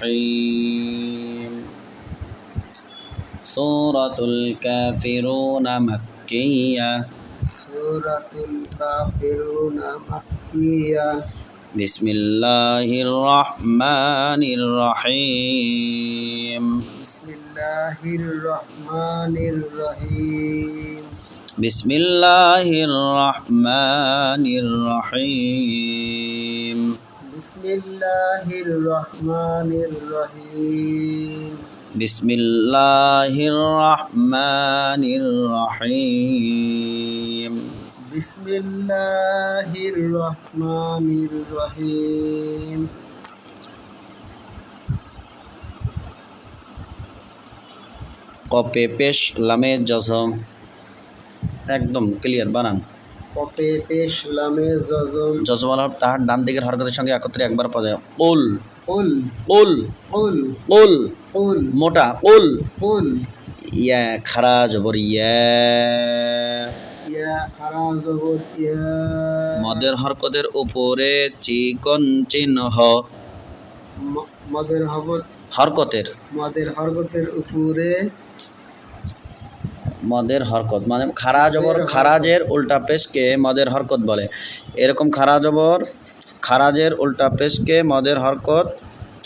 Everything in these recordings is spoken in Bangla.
الرحيم سورة الكافرون مكية سورة الكافرون مكية بسم الله الرحمن الرحيم بسم الله الرحمن الرحيم بسم الله الرحمن الرحيم بسم الله الرحمن الرحيم بسم الله الرحمن الرحيم بسم الله الرحمن الرحيم কপে পেশ লামে জজম একদম ক্লিয়ার বানান কপে পেশ লামে জজম জজমাল হরফ তাহার ডান দিকের হরকতের সঙ্গে একত্রে একবার পাওয়া যায় কুল কুল কুল কুল কুল কুল মোটা কুল কুল ইয়া খারা জবর ইয়া ইয়া খারা জবর ইয়া মদের হরকতের উপরে চিকন চিহ্ন মদের হরকতের হরকতের উপরে মদের হরকত মানে খারা জবর খারাজের উল্টা পেশকে মদের হরকত বলে এরকম খারা জবর খারাজের উল্টা পেশকে মদের হরকত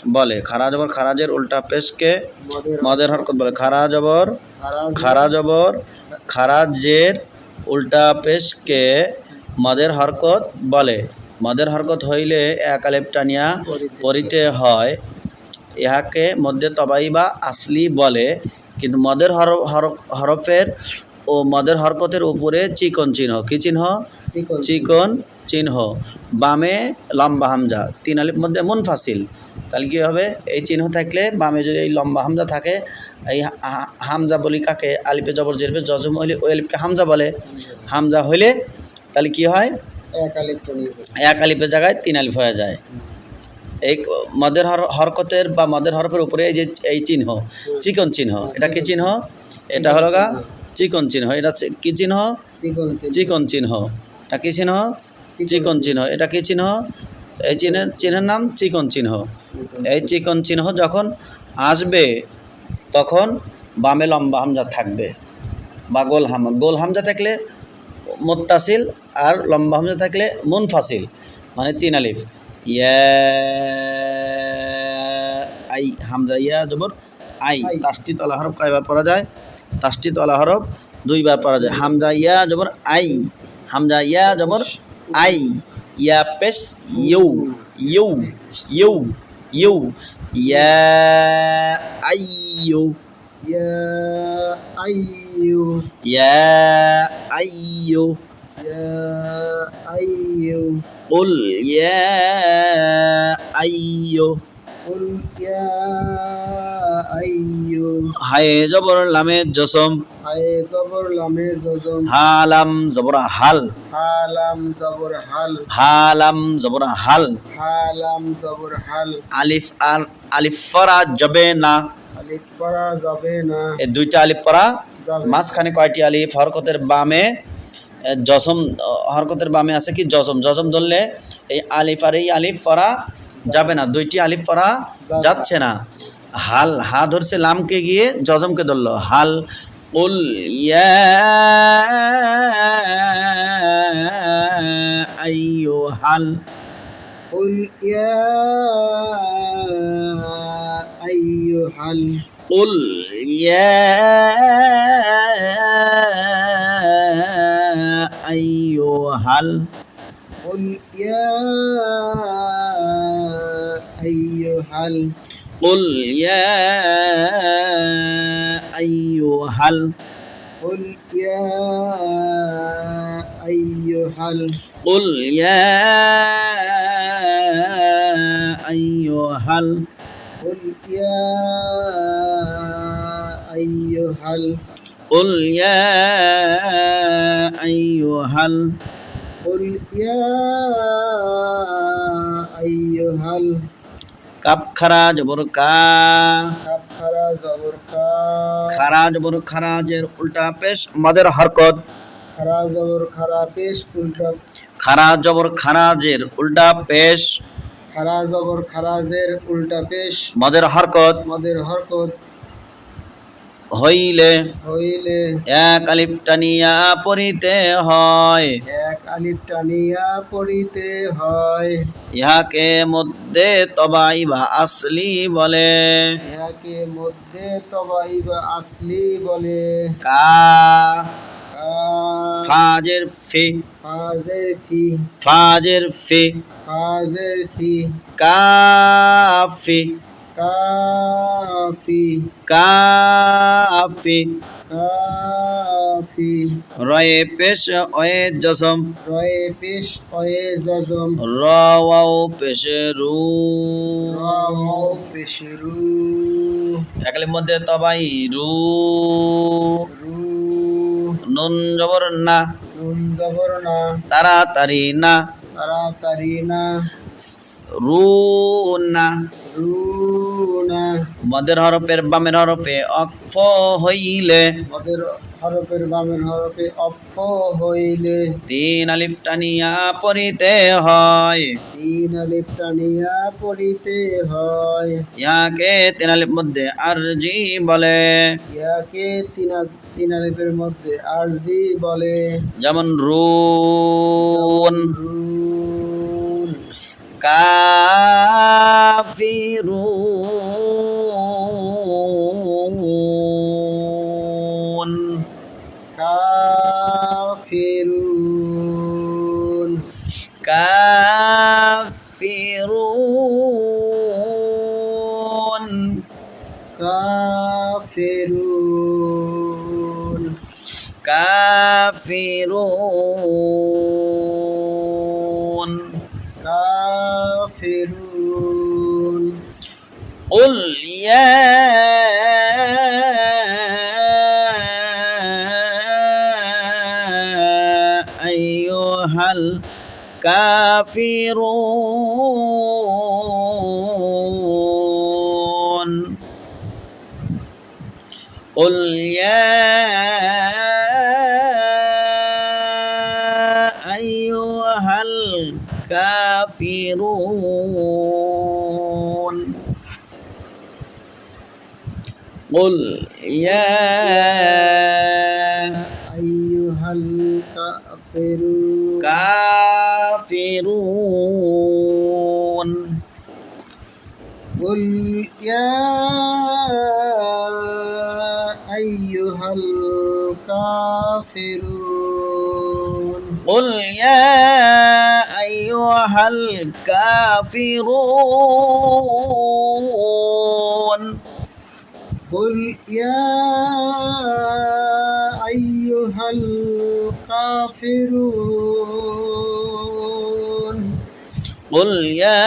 বলে খারা জবর খারাজের উল্টা পেশকে মদের হরকত বলে খারা জবর খারাজের উল্টা পেশকে মদের হরকত বলে মদের হরকত হইলে এক আলিফ টানিয়া পড়িতে হয় ইহাকে মধ্যে তবাই বা আসলি বলে কিন্তু মদের হরফের ও মদের হরকতের উপরে চিকন চিহ্ন কি চিহ্ন চিকন চিহ্ন বামে লম্বা হামজা তিন আলিফ মধ্যে মুনফাসিল তাহলে কী হবে এই চিহ্ন থাকলে বামে যদি এই লম্বা হামজা থাকে এই হামজা বলি কাকে আলিফে জবর জেরবে জজম হইলে ওই আলিফকে হামজা বলে হামজা হইলে তাহলে কি হয় এক আলিফের জায়গায় তিন আলিফ হয়ে যায় এই মদের হরকতের বা মদের হরফের উপরে এই যে এই চিহ্ন চিকন চিহ্ন এটা কি চিহ্ন এটা হলো গা চিকন চিহ্ন এটা কি চিহ্ন চিকন চিহ্ন এটা কি চিহ্ন চিকন চিহ্ন এটা কি চিহ্ন এই চিহ্নের নাম চিকন চিহ্ন এই চিকন চিহ্ন যখন আসবে তখন বামে লম্বা হামজা থাকবে বা গোল হামজা থাকলে মুত্তাসিল আর লম্বা হামজা থাকলে মুনফাসিল মানে তিন আলিফ ইয়া আই হামজা ইয়া জবর আই তাসদিদ ওয়ালা হরফ কয়বার পড়া যায় তাসদিদ ওয়ালা হরফ দুইবার পড়া যায় হামজা ইয়া জবর আই হামজা ইয়া জবর আই ইয়া পেশ ইউ ইউ ইউ ইউ ইয়া আইয়ু ইয়া আইয়ু ইয়া আইয়ু ইয়া আইয়ু قل يا أيو قل يا أيو হায় জবর লামে জসম হায় জবর লামে জজম হালাম জবর হাল হালাম জবর হাল হালাম জবর হাল হালাম জবর হাল আলিফ পরা যাবে না আলিফ পড়া যাবে না এই দুইটা আলিফ পরা মাঝখানে কয়টি আলিফ হরকতের বামে জসম হরকতের বামে আছে কি জসম ধরলে এই আলিফ আর এই আলিফ পরা যাবে না দুইটি আলিফ পরা যাচ্ছে না হাল হা ধরছে লামকে গিয়ে জজমকে ধরলো হাল কুল ইয়া আইয়ুহাল قل يا أيها قل يا أيها قل يا أيها قل يا أيها قل يا أيها قل يا أيها قل يا أيها قل يا أيها قل يا أيها কাপ খারা জবর কা কাপ খারা জবর কা খারা জবর খারাজের উল্টা পেশ মদের হরকত খারা জবর খারা পেশ উল্টা খারা জবর খারাজের উল্টা পেশ খারা জবর খারাজের উল্টা পেশ মদের হরকত মদের হরকত হইলে হইলে এক আলিফ টানিয়া পড়িতে হয়, এক আলিফ টানিয়া পড়িতে হয়। ইহাকে মধ্যে তবাই বা আসলি বলে। ইহাকে মধ্যে তবাই বা আসলি বলে। কা কা ফাজের ফি ফাজের ফি ফাজের ফি ফাজের ফি কাফি কাফি কাফি কাফি রয়ে পেশ অয়ে জসম রয়ে পেশ অয়ে জজম রাও পেশ রু রাও পেশ রু একালের মধ্যে তবাই রু রু নুন জবর না নুন জবর না তাড়াতাড়ি না তাড়াতাড়ি না রু না রু না মদের হরফের বামের হরফে অক্ফ হইলে মদের হরফের বামের হরফে অক্ষ হইলে তিন আলিফ টানিয়া পড়িতে হয়, তিন আলিফ টানিয়া পড়িতে হয়। ইহাকে তিন আলিফ মধ্যে আরজি বলে। ইহাকে তিন আলিফের মধ্যে আরজি বলে। যেমন রুন রুন কাফিরুন কাফিরুন কাফিরুন কাফিরুন কাফিরুন কাফিরুন قل يا أيها الكافرون قل يا أيها الكافرون قل يا أيها الكافرون كافرون قل يا أيها الكافرون قل يا أيها الكافرون قل يا أيها الكافرون قل يا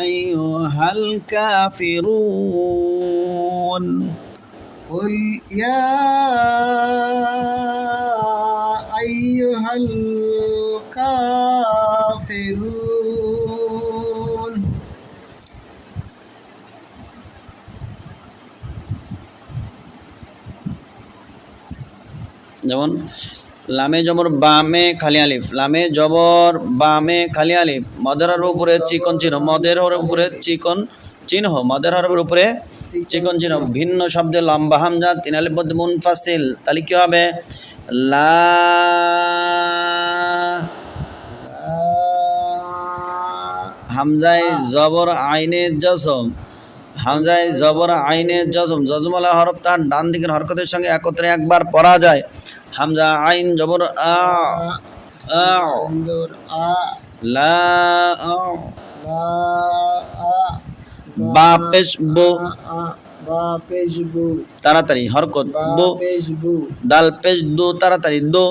أيها الكافرون قل يا أيها الكافرون যেমন লামে জবর বামে খালি আলিফ, লামে জবর বামে খালি আলিফ, মদের হরফের উপরে চিকন চিহ্ন, মদের হরফের উপরে চিকন চিহ্ন, মদের হরফের উপরে চিকন চিহ্ন, ভিন্ন শব্দে লম্বা হামজা, তিন আলিফ মধ্যে মুনফাসিল, তাহলে কি হবে? লা হামজায় জবর আইনে জজম, হামজায় জবর আইনে জজম, জজমওয়ালা হরফ তার ডান দিকের হরকতের সঙ্গে একত্রে একবার পড়া যায়। হামজা আইন জবর আ আ انظر লা আ لا বা পেশ বো با پیش بو তাড়াতাড়ি হরকত با বো, پیش بو দাল পেশ দো তাড়াতাড়ি দো,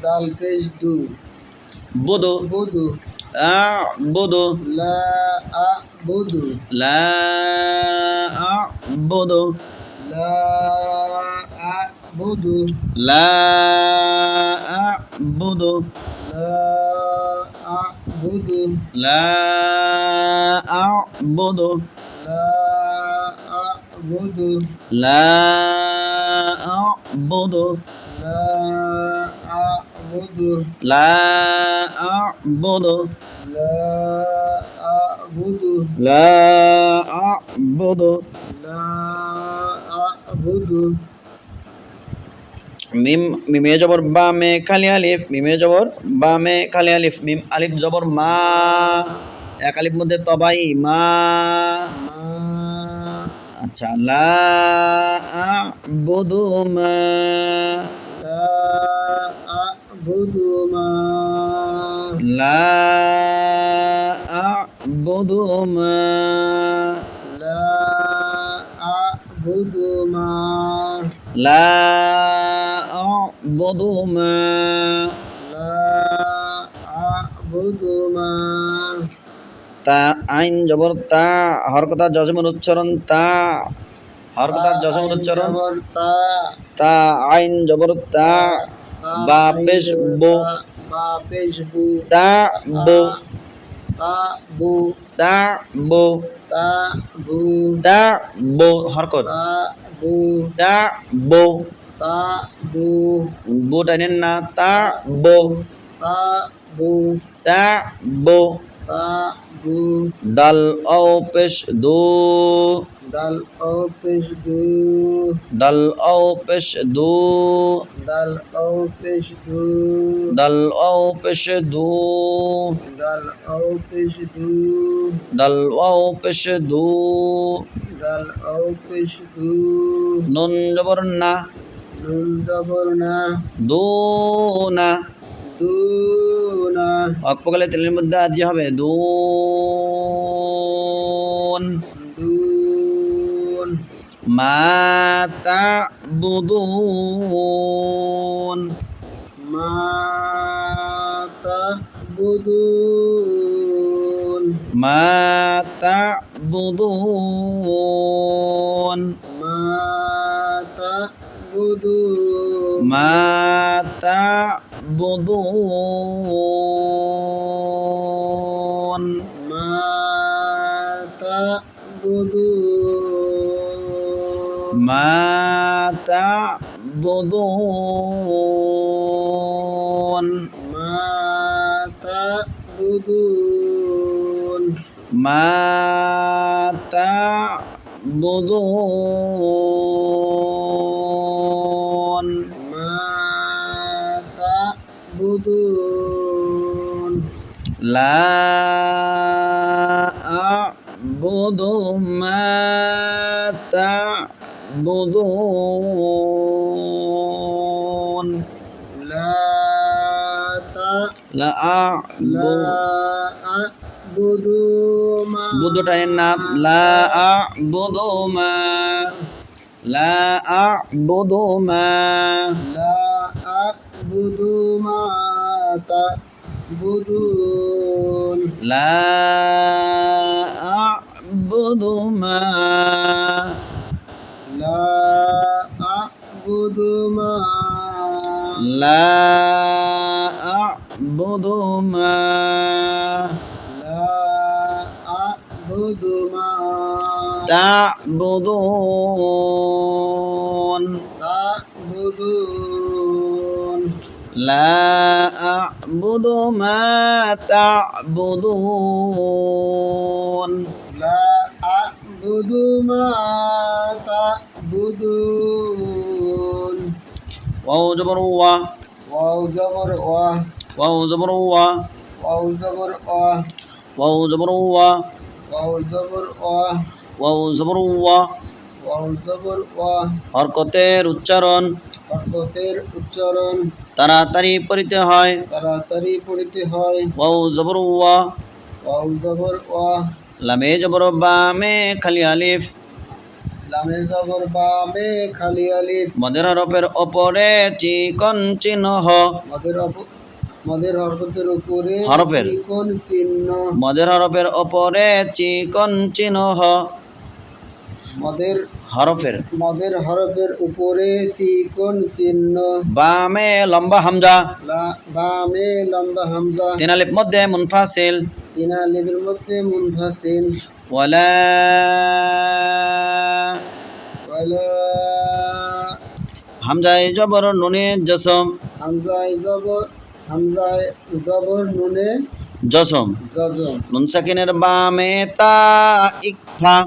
دال پیش دو বুদো بدو আ বুদো لا أعبد লা আ বুদো لا أعبد লা আ বুদো لا أعبد লা আ বুদো لا أعبد লা আ বুদো لا أعبد لا أعبد لا আ'বুদু লা আ'বুদু লা আ'বুদু মিম মিমে জবর বা মে খালি আলিফ মিমে জবর বা মে খালি আলিফ মিম আলিফ জবর মা এক আলিফ মধ্যে তবাই মা মা আচ্ছা লা আ'বুদু মা লা আ'বুদু মা লা আ'বুদু মা লা আ'বুদু মা লা আ'বুদু মা লা আ'বুদু মা তা আইন জবর তা হরকত আর জজমের উচ্চারণ তা হরকত আর জজমের উচ্চারণ জবর তা তা আইন জবর তা বা পেশ বো বা পেশ বু তা বো তা বু তা বো তা বু তা বো হরকত তা বু তা বো তা বু বো টাইনেন না তা বো তা বু তা বো তা বু দাল ও পেশ দো দাল ও পেশ দু দাল ও পেশ দো দাল ও পেশ দু দাল ও পেশ দো দাল ও পেশ দু দাল ও পেশ দো দাল ও পেশ দু নুন জবর না নুন জবর না দো না দু না অকপকালে তেলের মধ্যে আজি হবে দুন দুন মা তা'বুদুন মা তা'বুদুন মা তা'বুদুন মা তা'বুদুন মা তা'বুদুন মা তা'বুদুন মা তা'বুদুন মা তা'বুদুন মা তা'বুদুন মা তা'বুদুন লা আ'বুদু মা তা'বুদুন লা লা আ'বুদু মা বুদু টাইনের নাম লা আ'বুদু মা লা আ'বুদু মা লা আ'বুদু মা তা'বুদুন লা আ'বুদু মা লা আ'বুদু মা লা আ'বুদু মা লা আ'বুদু মা তা'বুদুন তা'বুদুন লা আ'বুদু মা তা'বুদুন লা আ'বুদু মা তা'বুদুন ওয়াও জবর ওয়া ওয়াও জবর ওয়া ওয়াও জবর ওয়া ওয়াও জবর ওয়া ওয়াও জবর ওয়া ওয়াও জবর ওয়া ওয়াও জবর ওয়া ওয়াও জবর ওয়া হরকতের উচ্চারণ হরকতের উচ্চারণ তাড়াতাড়ি পড়িতে হয় তাড়াতাড়ি পড়িতে হয় ওয়াও জবর ওয়া ওয়াও জবর ওয়া লামে জবর বা মে খালি আলিফ লামে জবর বা মে খালি আলিফ মদের হরফের ওপরে চিকন চিহ্ন মদের হরকতের উপরে হরফের। কোন চিহ্ন মদের হরফের ওপরে চিকন চিহ্ন মদের হরফের মদের হরফের উপরে চিকন চিহ্ন বামে লম্বা হামজা বামে লম্বা হামজা তিন আলিফ মধ্যে মুনফাসিল তিন আলিফের মধ্যে মুনফাসিল ওয়ালা ওয়ালা হামজায় জবর নুনে জসম হামজায় জবর নুনে জজম। জজম। নুন সাকিনের বামে তা ইকফা।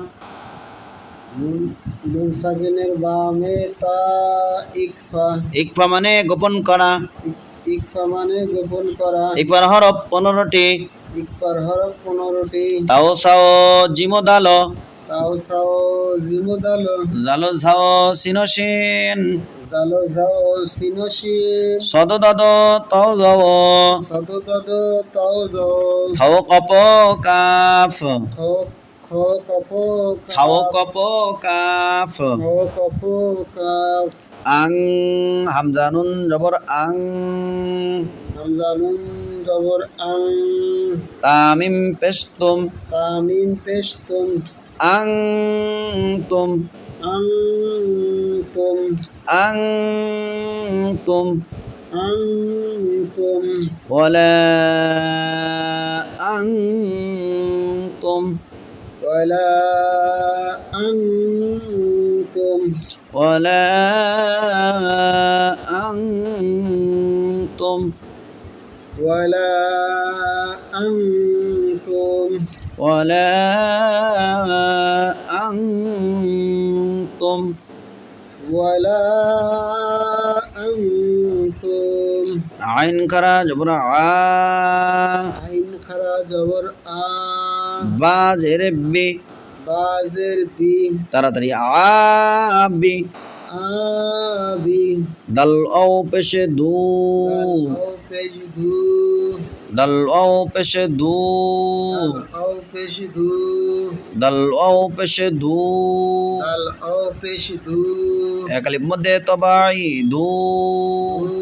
নুন সাকিনের বামে তা ইকফা। ইকফা মানে গোপন করা। ইকফা মানে গোপন করা। ইকফার হরফ 15টি। ইকফার হরফ 15টি। তাও সাও জিমো দালো। তাও সাও জিমো দালো। জালো ঝাও সিনোশিন। জালো যাও সিনোশিন। সদ দাদ তাও যাও। সদ দাদ তাও যাও। খাও কপ কাফ। খ খ কপ খাও কাফ। কপ কাফ। খ কপ কাফ। আং হামজা নুন জবর আং। হামজা নুন জবর আং। তামিম পেশতুম। তামিম পেশতুম। আং তুম। আং তুম। আং তুম। আং তুম। ওয়ালা আং তুম। ওয়ালা আং তুম। ওয়ালা আং তুম। ওয়ালা আং তুম। ওয়ালা আং তুম। ওয়ালা আং তুম। আইন খারা জবর আ। আইন খারা জবর আ। বা জেরে বে। বাজের বি। তাড়াতাড়ি আবি। আবি। দাল ও পেশে দু। দাল ও পেশ দু। দাল ও পেশে দু। দাল ও পেশ দু। দাল ও পেশে দু। দাল ও পেশ দু। এক আলিফ মধ্যে তবাই দু। দু।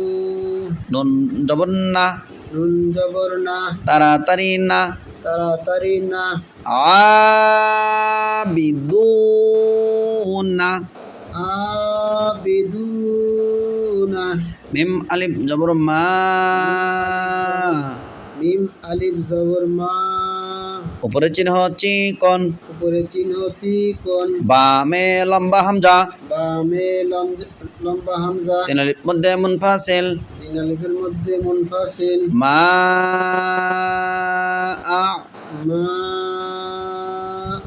নুন জবর না। নুন জবর না। তাড়াতাড়ি না। তাড়াতাড়ি না। আবিদুনা। আবিদুনা। মিম আলিফ জবর মা। মিম আলিফ জবর মা। উপরে চিহ্ন চিকন। উপরে চিহ্ন চিকন। বামে লম্বা হামজা। বামে লম্বা হামজা। তিন আলিফ মধ্যে মুনফাসিল। তিন আলিফের মধ্যে মুনফাসিল। মা আ। মা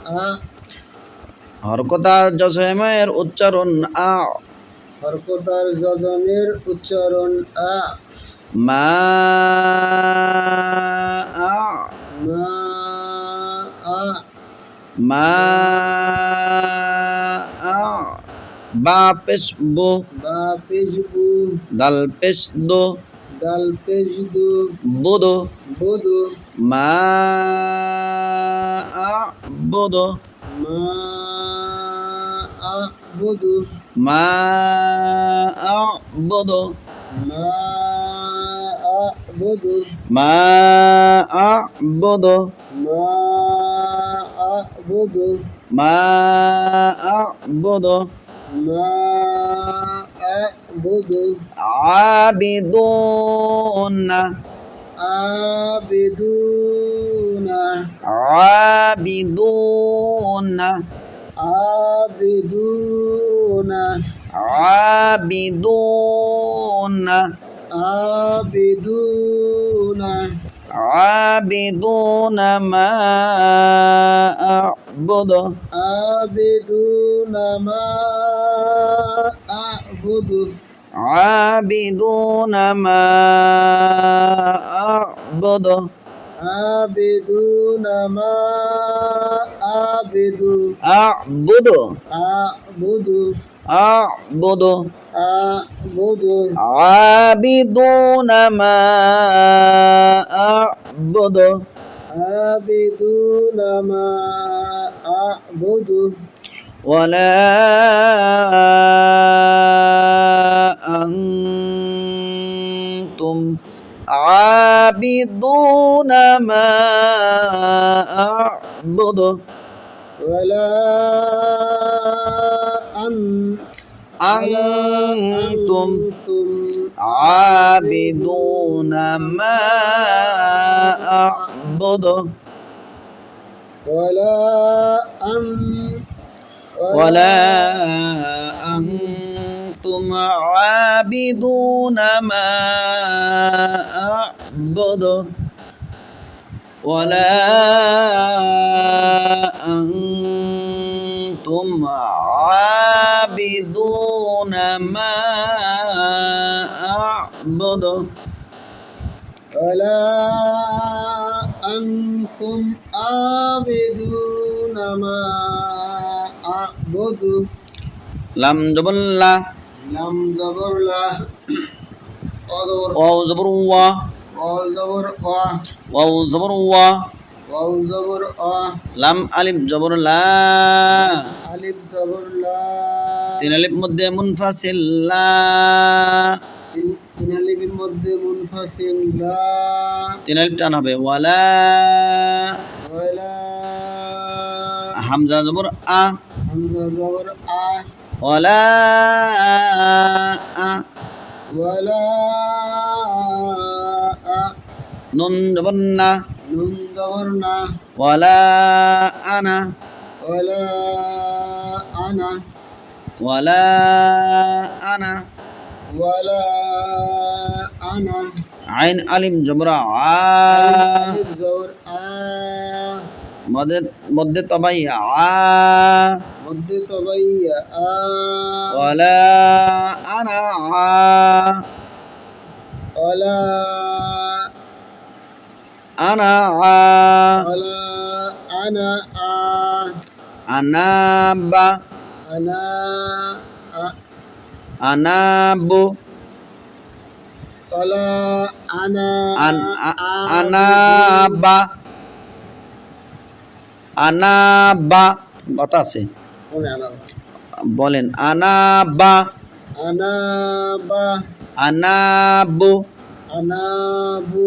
আ। হরকতার জজমের উচ্চারণ আ। হরকতার জজমের উচ্চারণ আ। মা আ। মা আ। মা আ। বা পেশ বো। বা পেশ বু। দাল পেশ দো। দাল পেশ দু। বুদো। বুদু। মা আ বুদো। মা আ বুদু। মা আ বুদো। মা আ বুদু। মা আ বুদো। মা আ বুদু। মা আ বুদো। মা আ বুদু। আবিদুনা। আবিদুনা। আবিদুনা। আবিদুনা। আবিদুনা। আবিদুনা। আবিদুনা মা আ'বুদু। আবিদুনা মা আ'বুদু। আবিদুনা মা আ'বুদু। আবিদুনা মা আবিদু। আ'বুদু। আ'বুদু। আ'বুদু। আ'বুদু। আবিদুনা মা আ'বুদু। আবিদুনা মা আ'বুদু। ولا أنتم عابدون ما أعبد ولا أنتم عابدون ما أعبد ولا أنتم عابدون ما أعبد ولا أنتم عابدون ما أعبد ولا أنتم عابدون ما أعبد لم جبر لا لم زبر لا واو زبر وا واو زبر وا واو زبر وا واو زبر وا لم ألف جبر لا ألف زبر لا তিন আলিফ মধ্যে মুনফাসিল লা তিন আলিফের মধ্যে মুনফাসিল লা তিন আলিফ টান হবে ওয়ালা ওয়ালা হামজা জবর আ হামজা জবর আ ওয়ালা আ ওয়ালা আ নুন জবর না নুন জবর না ওয়ালা আনা ওয়ালা আনা ওয়ালা আনা ওয়ালা আনা আইন আলিফ জবর আ আলিফ জবর আ মধ্যে তবাই আ মধ্যে তবাইয়া আ ওয়ালা আনা আ ওয়ালা আনা আ ওয়ালা আনা আ আনাবা আনা আ আনাবু ওয়ালা আনা আনাবা আনাবা কথা আছে কোনে আনা বলেন আনাবা আনাবা আনাবু আনাবু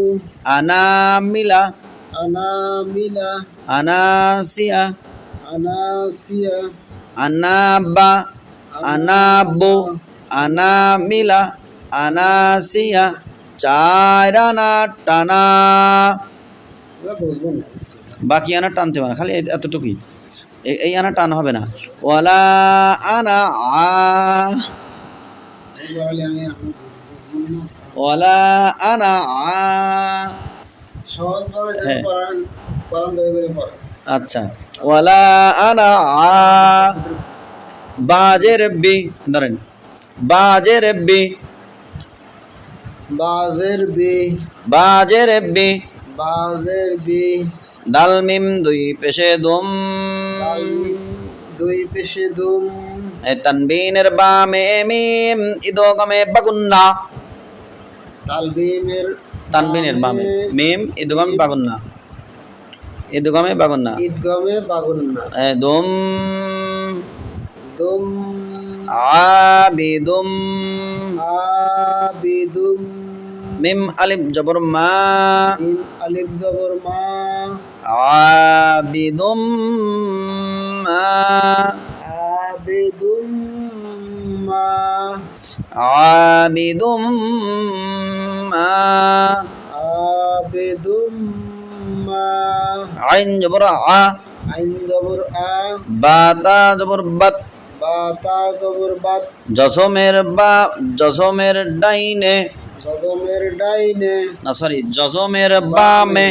আনামিলা আনামিলা আনাসিয়া আনাসিয়া আনাবা আনাবু আনামিলা আনাসিয়া চার আনা টানা ওরা বুঝবেন না বাকি আনা টানতে পারে খালি এতটুকুই এই আনা টান হবে না ওয়ালা আনা আ বলে আমি ওয়ালা আনা আ সহজভাবে হ্যাঁ। পড়ান পড়ান ধরে পড়ান আচ্ছা ওয়ালা আনা আ বাজের বি ধরেন বাজের বি বাজের বি বাজের বি বাজের বি দাল মিম দুই পেশে দুম দুই পেশে দুম তানবিনের বামে মিম ইদগামে বাগুন্না তালবিমের তানবিনের বামে মিম ইদগামে বাগুন্না ইদগামে বাগুন্না ঈদগমে বাগুন্না দুম দুম আবিদুম আবিদুম মিম আলিফ জবর মা মিম আলিফ জবর মা আবিদুম মা আবিদুম মা আবিদুম মা আবিদুম মা আইন জবর আ আইন জবর আ বাতা জবর বাত বাতা জবর বাত জজমের ডাইনে জজমের ডাইনে না সরি জজমের বামে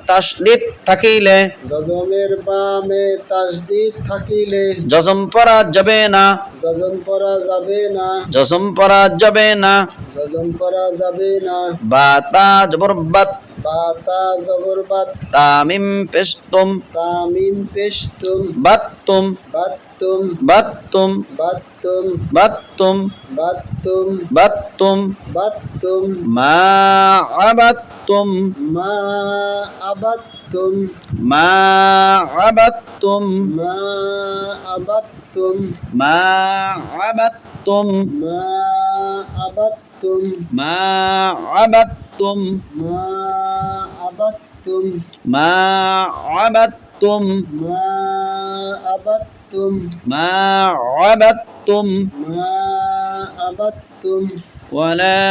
তাসদিদ থাকিলে জজমের বামে তাসদিদ থাকিলে জজম পরা যাবে না জজম করা যাবে না জজম পরা যাবে না জজম করা যাবে না বাতা জবর বাত বাতা জবর বাত তামিম পেশতুম তামিম পেশতুম বাত্তুম বাত্তুম বাত্তুম বাত্তুম বাত্তুম বাত্তুম বাত্তুম বাত্তুম মা আবাত্তুম মা আবাত্তুম মা আবাত্তুম মা আবাত্তুম মা আবাত্তুম মা আবাত্তুম মা আবাত্তুম মা আবাত্তুম মা আবাত্তুম মা আবাত্তুম মা আবাত্তুম মা আবাত্তুম ولا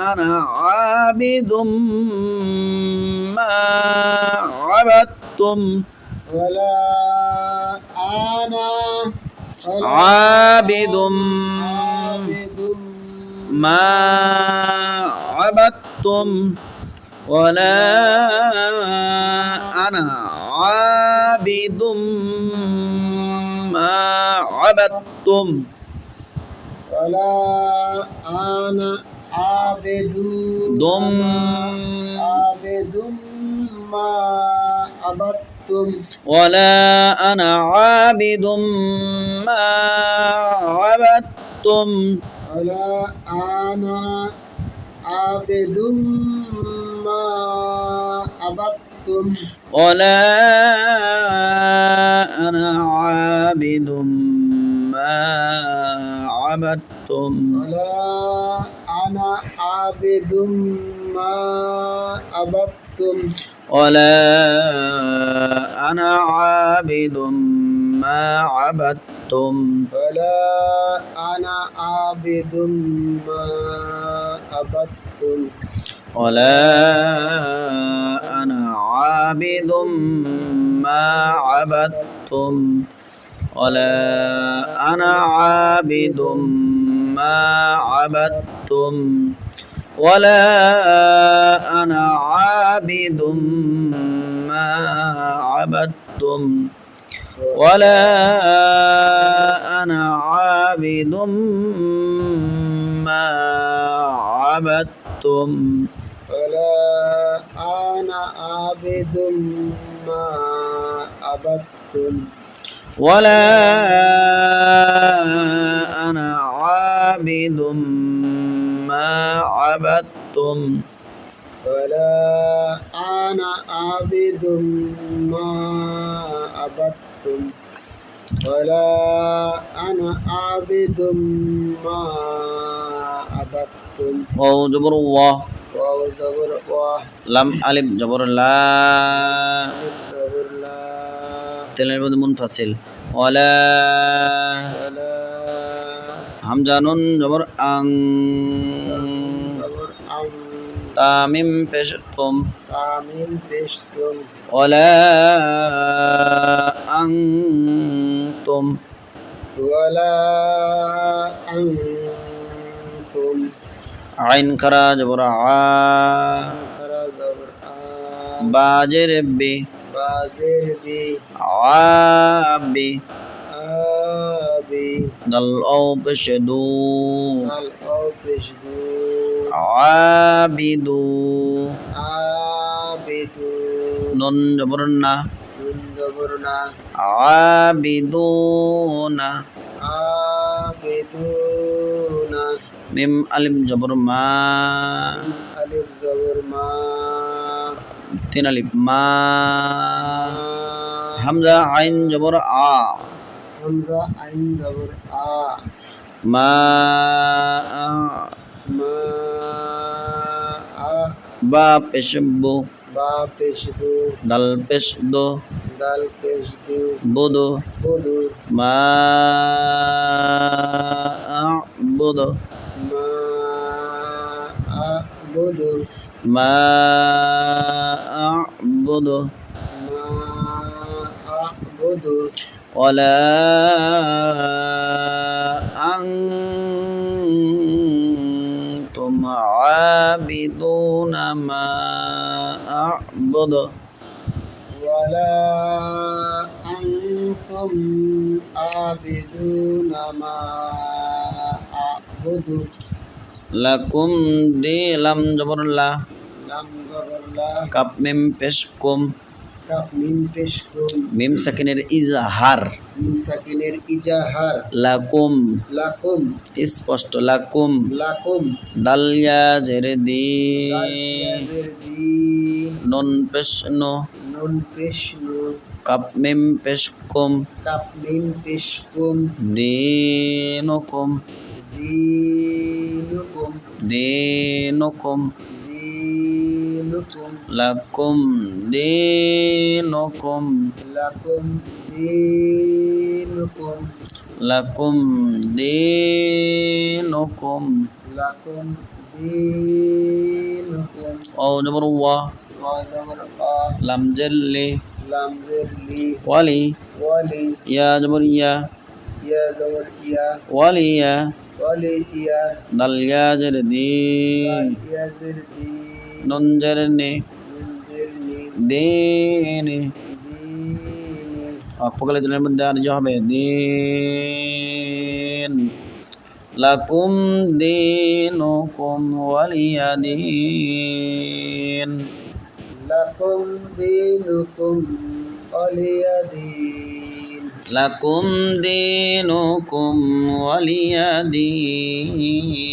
أنا عابد ما عبدتم ولا أنا عابد عابد ما عبدتم ولا أنا عابد ما عبدتم ولا أنا عابد ما عبدتم ولا أنا عابد ما عبدتم ولا أنا عابد ما عبدتم ولا أنا عابد ما عبدتم ولا أنا عابد ما عبدتم ولا أنا عابد ما عبدتم ولا أنا عابد ما عبدتم ولا أنا عابد ما عبدتم ولا أنا عابد ما عبدتم ولا أنا عابد ما عبدتم ولا أنا عابد ما عبدتم ولا أنا عابد ما عبدتم ولا أنا عابد ما عبدتم ولا أنا عابد ما عبدتم ولا أنا عابد ما عبدتم واو جبر الله واو زبر واه لم ألف جبر لا زبر لا তেলের মধ্যে মুনফাসিল ওয়ালা ولا হামজা নুন জবর আং زبر أم তামিম পেশ তুম تامين بشتم ওয়ালা আনতুম ولا أنتم আইন খারা জবর আ خرا زبر বাজের বি بازر بي আবি آبي দল ও পেশ দু الأو بشدو আবিদু عابدو নুন জবর না من زبرنا আবিদুনা عابدون মিম আলিফ জবর মা ألف زبر ما তিন আলিফ মা হামজা আইন জবর আ همزة عين زبر মা ما বা পেশবু با بشدو দাল পেশ দো دال بشدو বুদু بدو মা বুদু ما أعبد মা বুদু ما أعبد ولا أنتم عابدون ما أعبد ولا أنتم عابدون ما أعبد لكم دي لم جبر لا لم زبر لا كاب ميم পেশকুম كف ميم بشكم মিম সাকিনের ইজহার ميم ساكنের ইজাহার লাকুম লাকুম স্পষ্ট লাকুম লাকুম দালিয়া জেরে দি দালের দি নুন পেশ নো নুন পেশনু কাপ মিম পেশকুম কাপ মিম পেশকুম দিনুকুম দিনুকুম দিনুকুম দিনুকুম লাকুম দিনুকুম লাকুম দিনুকুম লাকুম দিনুকুম লাকুম দিনুকুম ও জবর ওয়া ওয়া জবর আ লাম জেল্লি লাম জের লি ওয়ালি ওয়ালি ইয়া জবর ইয়া ইয়া জবর ইয়া ওয়ালিয়া ওয়ালি ইয়া দাল ইয়া জের দি ইয়া জের দি ننجرني ننذرني ديني ديني أقبل إلى المدار جواب دين لكم دينكم ولي دين لكم دينكم ولي دين لكم دينكم ولي دين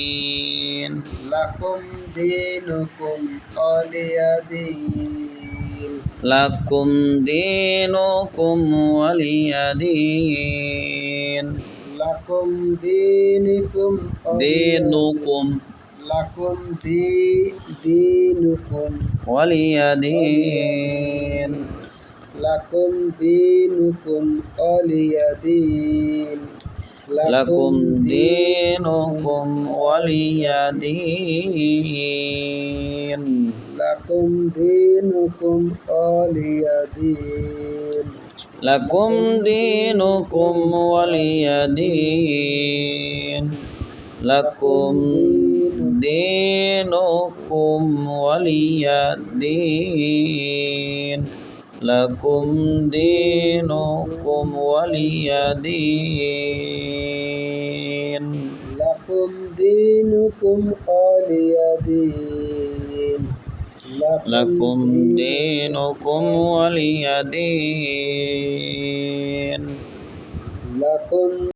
لكم دينكم ولي دين لكم دينكم ولي دين لكم دينكم دينكم لكم دينكم ولي دين لكم دينكم ولي دين لكم دينكم ولي دين لكم دينكم ولي دين لكم دينكم ولي دين لكم دينكم ولي دين لكم دينكم ولي دين لكم دينكم ولي دين لكم دينكم ولي دين لكم